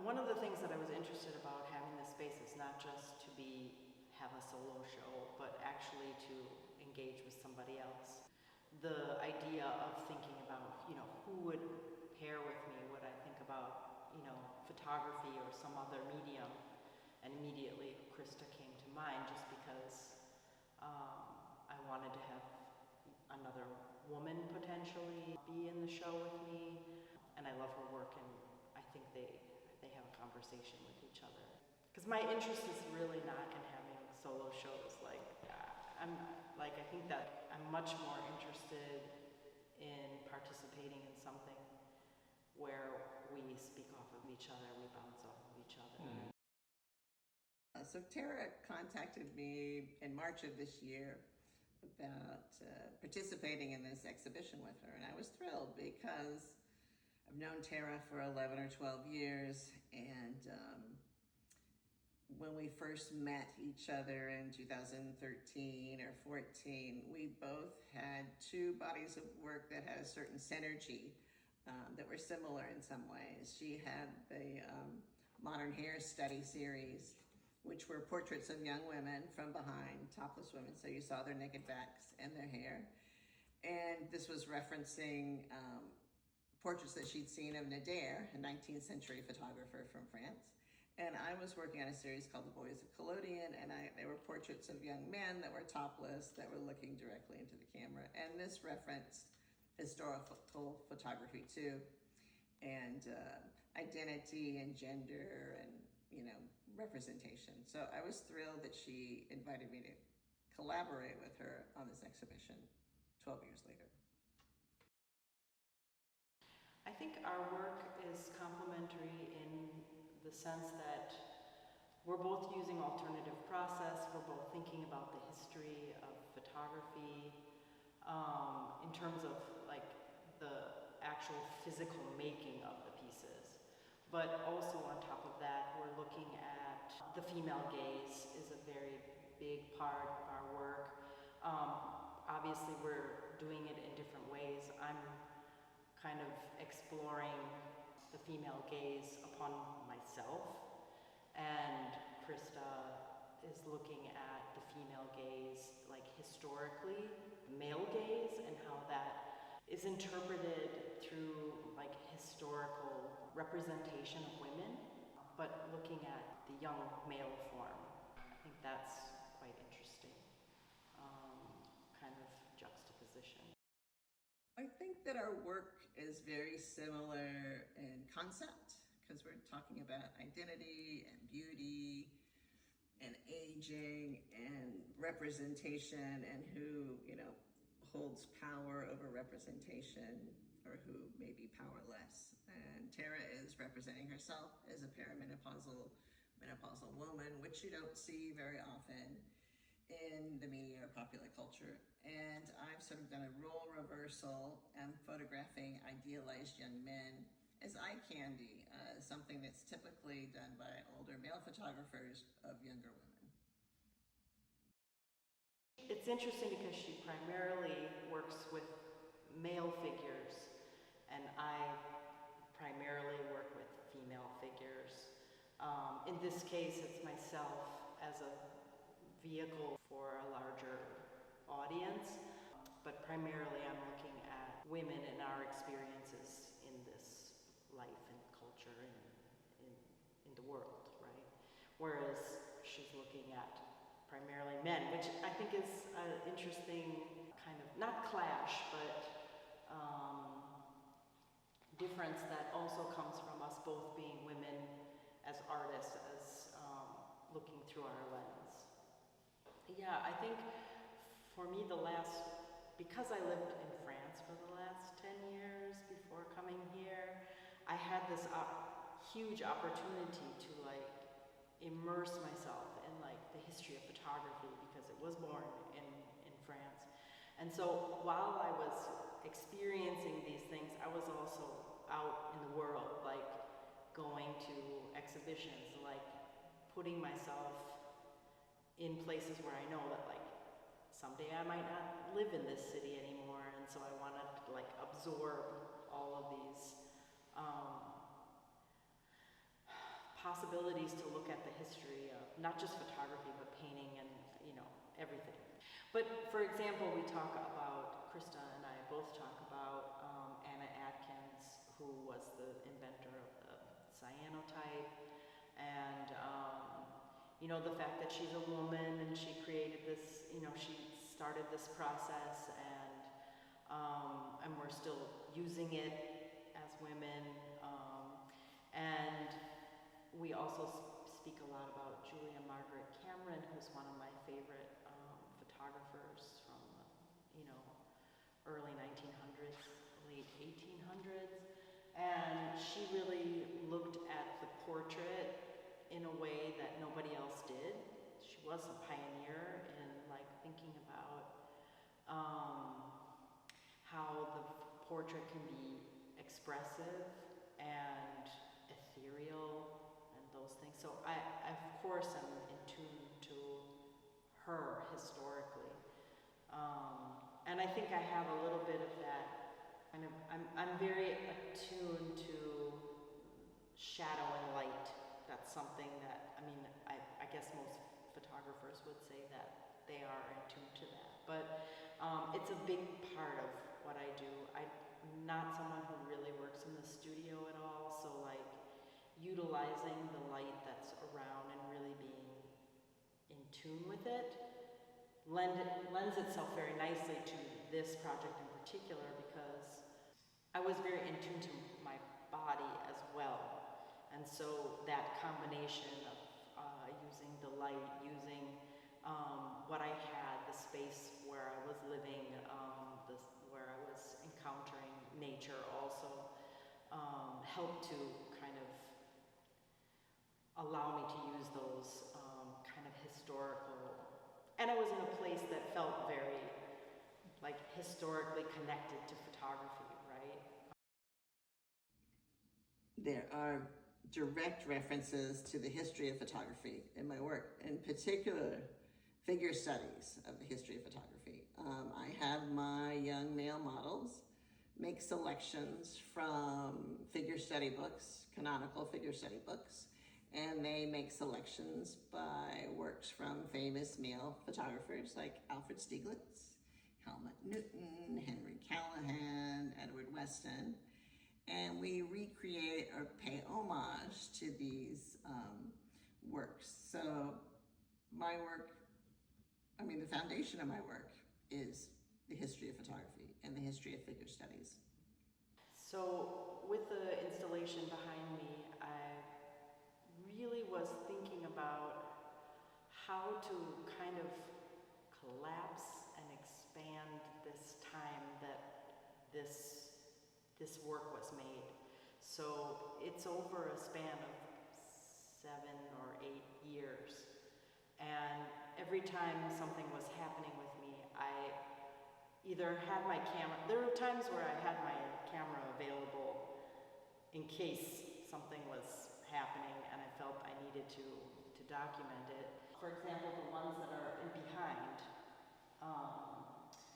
one of the things that I was interested about having this space is not just to have a solo show, but actually to engage with somebody else. The idea of thinking about, who would pair with me, would I think about, photography or some other medium, and immediately Christa came to mind just because I wanted to have another woman potentially be in the show with me, and I love her work, and I think they have a conversation with each other. Because my interest is really not in having solo shows. I think that I'm much more interested in participating in something where we speak off of each other, we bounce off of each other. So Tara contacted me in March of this year about participating in this exhibition with her, and I was thrilled because I've known Tara for 11 or 12 years, and when we first met each other in 2013 or 14, we both had two bodies of work that had a certain synergy that were similar in some ways. She had the Modern Hair Study series, which were portraits of young women from behind, topless women, so you saw their naked backs and their hair. And this was referencing portraits that she'd seen of Nader, a 19th century photographer from France. And I was working on a series called The Boys of Collodion, and they were portraits of young men that were topless, that were looking directly into the camera. And this referenced historical photography too, and identity and gender and representation. So I was thrilled that she invited me to collaborate with her on this exhibition 12 years later. I think our work is complementary in the sense that we're both using alternative process, we're both thinking about the history of photography in terms of the actual physical making of the pieces. But also on top of that, we're looking at the female gaze is a very big part of our work. Obviously we're doing it in different ways. I'm kind of exploring the female gaze upon myself, and Christa is looking at the female gaze historically, male gaze, and how that is interpreted through historical representation of women, but looking at the young male form. I think that's quite interesting, kind of juxtaposition. I think that our work is very similar in concept, because we're talking about identity and beauty and aging and representation and who, holds power over representation or who may be powerless. And Tara is representing herself as a perimenopausal woman, which you don't see very often in the media or popular culture. And I've sort of done a role reversal and photographing idealized young men as eye candy, something that's typically done by older male photographers of younger women. It's interesting because she primarily works with male figures, and I primarily work with female figures. In this case, it's myself as a vehicle for a larger audience, but primarily I'm looking at women and our experiences in this life and culture and in the world, right? Whereas she's looking at primarily men, which I think is an interesting kind of, not clash, but difference that also comes from us both being women as artists, as looking through our lens. Yeah, I think for me because I lived in France for the last 10 years before coming here, I had this huge opportunity to immerse myself in the history of photography because it was born in France. And so while I was experiencing these things, I was also out in the world, going to exhibitions, putting myself in places where I know that someday I might not live in this city anymore, and so I wanted to absorb all of these possibilities to look at the history of not just photography, but painting and, everything. But for example, we talk about, Christa and I both talk about Anna Atkins, who was the inventor of the cyanotype, and the fact that she's a woman and she created this, she started this process, and we're still using it as women. And we also speak a lot about Julia Margaret Cameron, who's one of my favorite photographers from early 1900s, late 1800s. And she really looked at the portrait in a way that nobody else did. She was a pioneer in thinking about how the portrait can be expressive and ethereal and those things. So I of course am in tune to her historically. And I think I have a little bit of that kind of, I'm very attuned to shadow and light. That's something that, I guess most photographers would say that they are in tune to that. But it's a big part of what I do. I'm not someone who really works in the studio at all, so utilizing the light that's around and really being in tune with it lends itself very nicely to this project in particular, because I was very in tune to my body as well. And so that combination of using the light, using what I had, the space where I was living, where I was encountering nature also, helped to kind of allow me to use those kind of historical, and I was in a place that felt very historically connected to photography, right? There are direct references to the history of photography in my work, in particular figure studies of the history of photography. I have my young male models make selections from figure study books, canonical figure study books, and they make selections by works from famous male photographers like Alfred Stieglitz, Helmut Newton, Henry Callahan, Edward Weston, and we recreate or pay homage to these works. So my work, the foundation of my work is the history of photography and the history of figure studies. So with the installation behind me, I really was thinking about how to kind of collapse and expand this time that this work was made. So it's over a span of 7 or 8 years. And every time something was happening with me, I either had my camera, there were times where I had my camera available in case something was happening and I felt I needed to document it. For example, the ones that are in behind,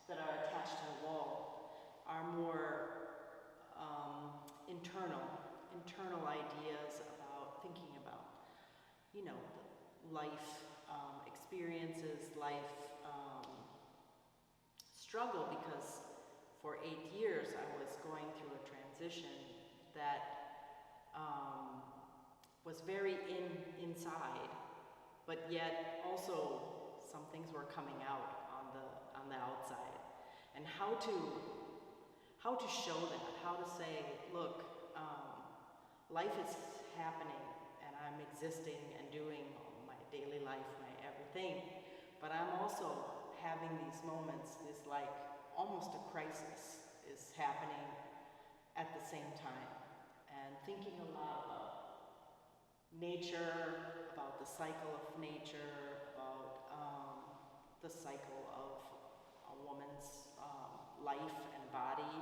that are attached to the wall, are more internal ideas about thinking about, life experiences, life struggle, because for 8 years I was going through a transition that was very inside, but yet also some things were coming out on the outside. And how to show that, how to say, look, life is happening and I'm existing and doing my daily life, my everything, but I'm also having these moments, this almost a crisis is happening at the same time, and thinking a lot about nature, about the cycle of nature, about the cycle of a woman's life and body,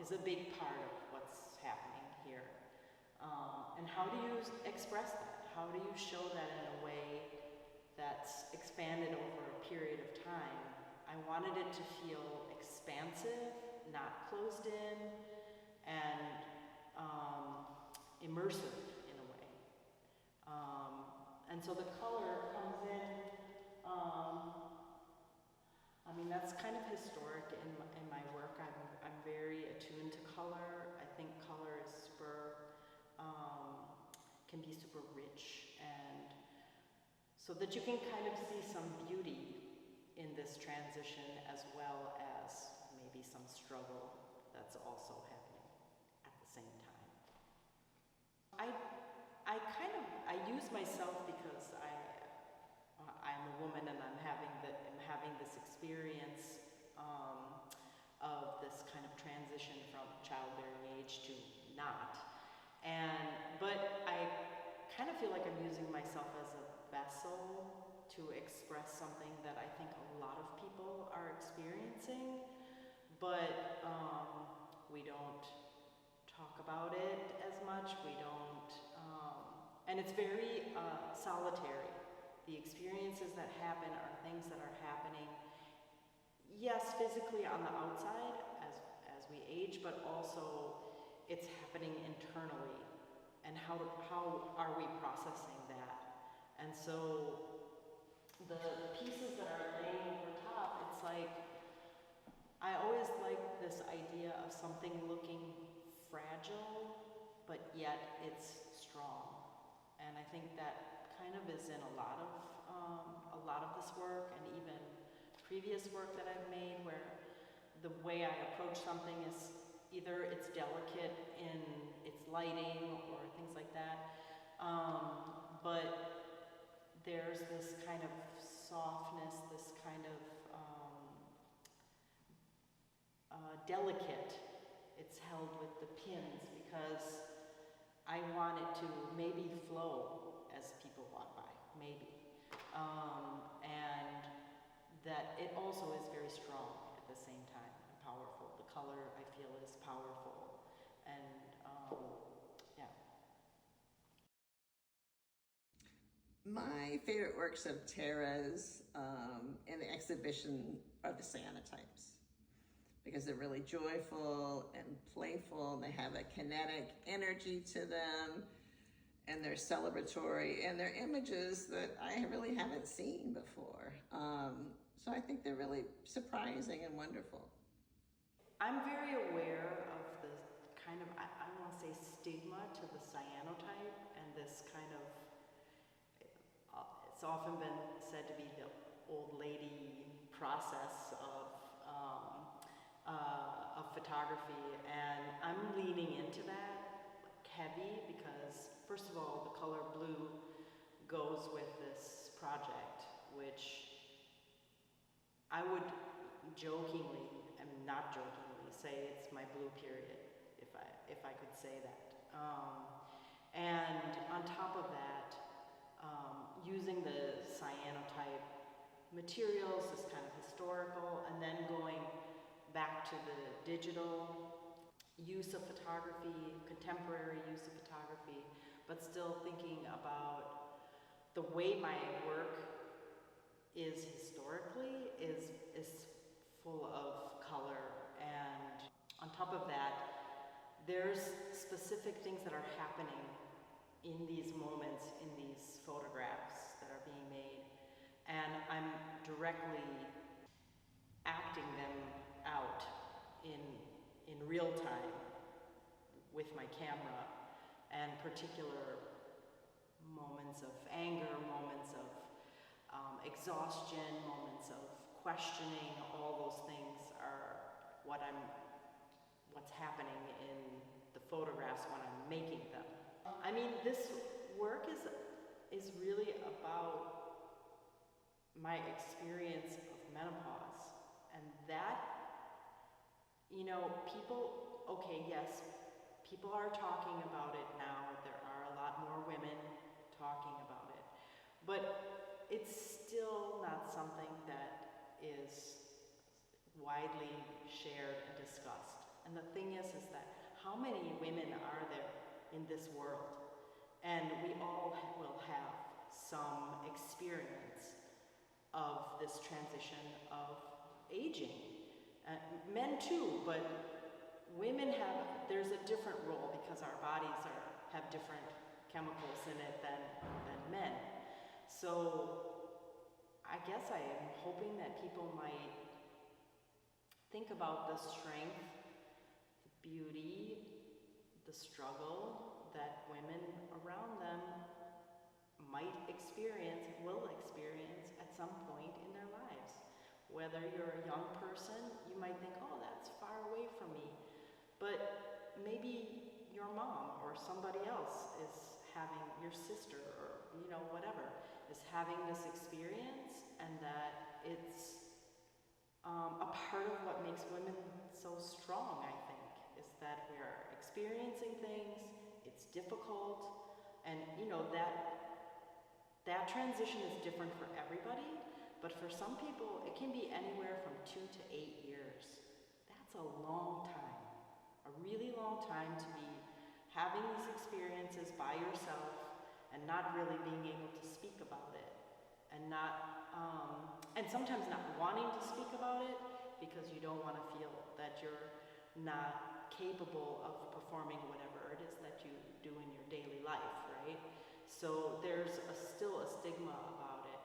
is a big part of what's happening here. And how do you express that? How do you show that in a way that's expanded over a period of time? I wanted it to feel expansive, not closed in, and immersive in a way. And so the color comes in, I mean, that's kind of historic in my work. I'm very attuned to color. I think color is can be super rich, and so that you can kind of see some beauty in this transition as well as maybe some struggle that's also happening at the same time. I use myself because I'm a woman and I'm having this experience of this kind of transition from childbearing age to not. But I kind of feel like I'm using myself as a vessel to express something that I think a lot of people are experiencing, but we don't talk about it as much. We don't, and it's very solitary. The experiences that happen are things that are happening, yes, physically on the outside as we age, but also it's happening internally. And how are we processing that? And so the pieces that are laying over top, it's like, I always like this idea of something looking fragile, but yet it's strong. And I think that kind of is in a lot of this work, and even previous work that I've made, where the way I approach something is either it's delicate in its lighting or things like that, but there's this kind of softness, this kind of delicate. It's held with the pins because I want it to maybe flow as people walk by, maybe, and that it also is very strong at the same time and powerful. The color, I feel, is powerful, and yeah. My favorite works of Tara's in the exhibition are the cyanotypes, because they're really joyful and playful, and they have a kinetic energy to them, and they're celebratory, and they're images that I really haven't seen before. So I think they're really surprising and wonderful. I'm very aware of the kind of, I want to say, stigma to the cyanotype, and this kind of, it's often been said to be the old lady process of photography, and I'm leaning into that heavy because, first of all, the color blue goes with this project, which I would jokingly, and not jokingly, say it's my blue period, if I could say that. And on top of that, using the cyanotype materials is kind of historical, and then going back to the digital use of photography, contemporary use of photography, but still thinking about the way my work is historically is full of color. And on top of that, there's specific things that are happening in these moments, in these photographs that are being made, and I'm directly acting them out in real time with my camera, and particular moments of anger, moments of exhaustion, moments of questioning. All those things are what's happening in the photographs when I'm making them. I mean, this work is really about my experience of menopause, and that, you know, people, okay, yes, people are talking about it now. There are a lot more women talking about it, but it's still not something that is widely shared and discussed. And the thing is that how many women are there in this world? And we all will have some experience of this transition of aging. Men too, but women there's a different role because our bodies have different chemicals in it than men. So I guess I am hoping that people might think about the strength, the beauty, the struggle that women around them might experience, will experience at some point in their lives. Whether you're a young person, you might think, oh, that's far away from me. But maybe your mom or somebody else is having, your sister or, whatever, is having this experience, and that it's a part of what makes women so strong, I think, is that we're experiencing things, it's difficult, and that transition is different for everybody, but for some people, it can be anywhere from 2 to 8 years. That's a long time, a really long time to be having these experiences by yourself and not really being able to speak about it, and and sometimes not wanting to speak about it because you don't want to feel that you're not capable of performing whatever it is that you do in your daily life, right? So there's still a stigma about it,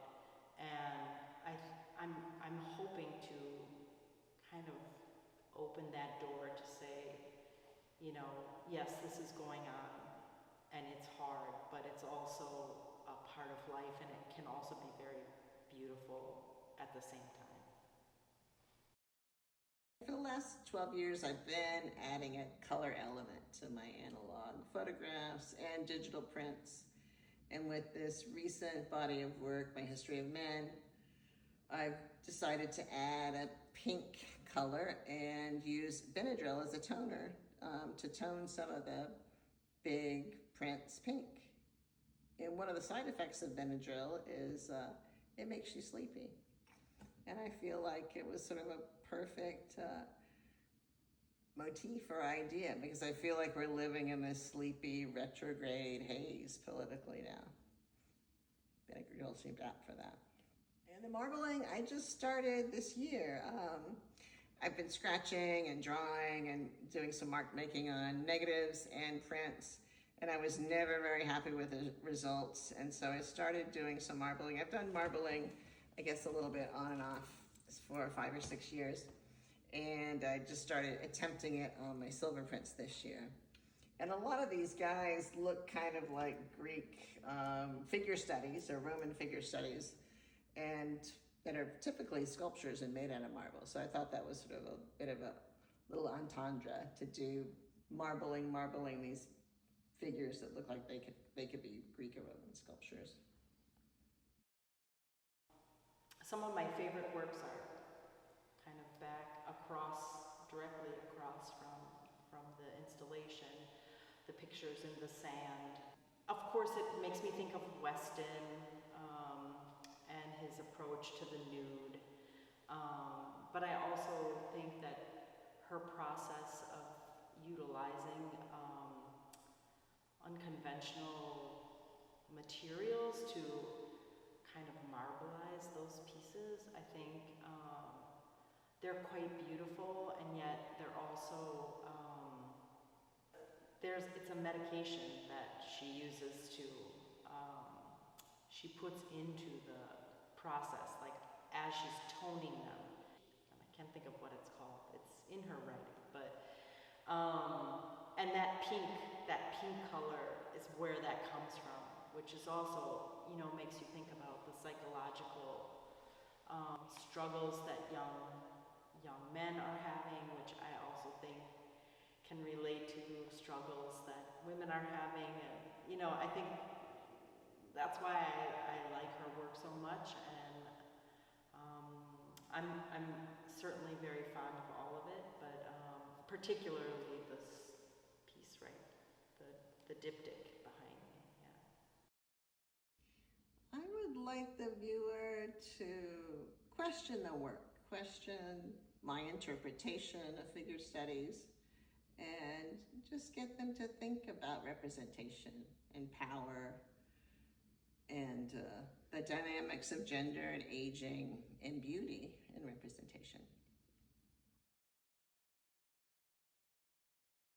and I'm hoping to kind of open that door to say, yes, this is going on, and it's hard, but it's also a part of life, and it can also be very beautiful at the same time. For the last 12 years, I've been adding a color element to my analog photographs and digital prints. And with this recent body of work, My History of Men, I've decided to add a pink color and use Benadryl as a toner to tone some of the big prints pink. And one of the side effects of Benadryl is it makes you sleepy. And I feel like it was sort of a perfect motif or idea, because I feel like we're living in this sleepy retrograde haze politically now. Benadryl seemed apt for that. And the marbling, I just started this year. I've been scratching and drawing and doing some mark making on negatives and prints, and I was never very happy with the results, and so I started doing some marbling. I've done marbling, I guess, a little bit on and off for 5 or 6 years, and I just started attempting it on my silver prints this year. And a lot of these guys look kind of like Greek figure studies or Roman figure studies, and that are typically sculptures and made out of marble. So I thought that was sort of a bit of a little entendre to do marbling these figures that look like they could be Greek or Roman sculptures. Some of my favorite works are kind of directly across from the installation, the pictures in the sand. Of course, it makes me think of Weston and his approach to the nude. But I also think that her process of utilizing unconventional materials to kind of marbleize those pieces, I think they're quite beautiful, and yet they're also, it's a medication that she uses to, she puts into the process, like as she's toning them. And I can't think of what it's called. It's in her writing, but, and that pink color is where that comes from, which is also, makes you think about the psychological struggles that young men are having, which I also think can relate to struggles that women are having. And, I think that's why I like her work so much, and I'm certainly very fond of all of it, but particularly this piece, right, the diptych behind me, yeah. I would like the viewer to question the work, question my interpretation of figure studies, and just get them to think about representation and power and the dynamics of gender and aging and beauty and representation.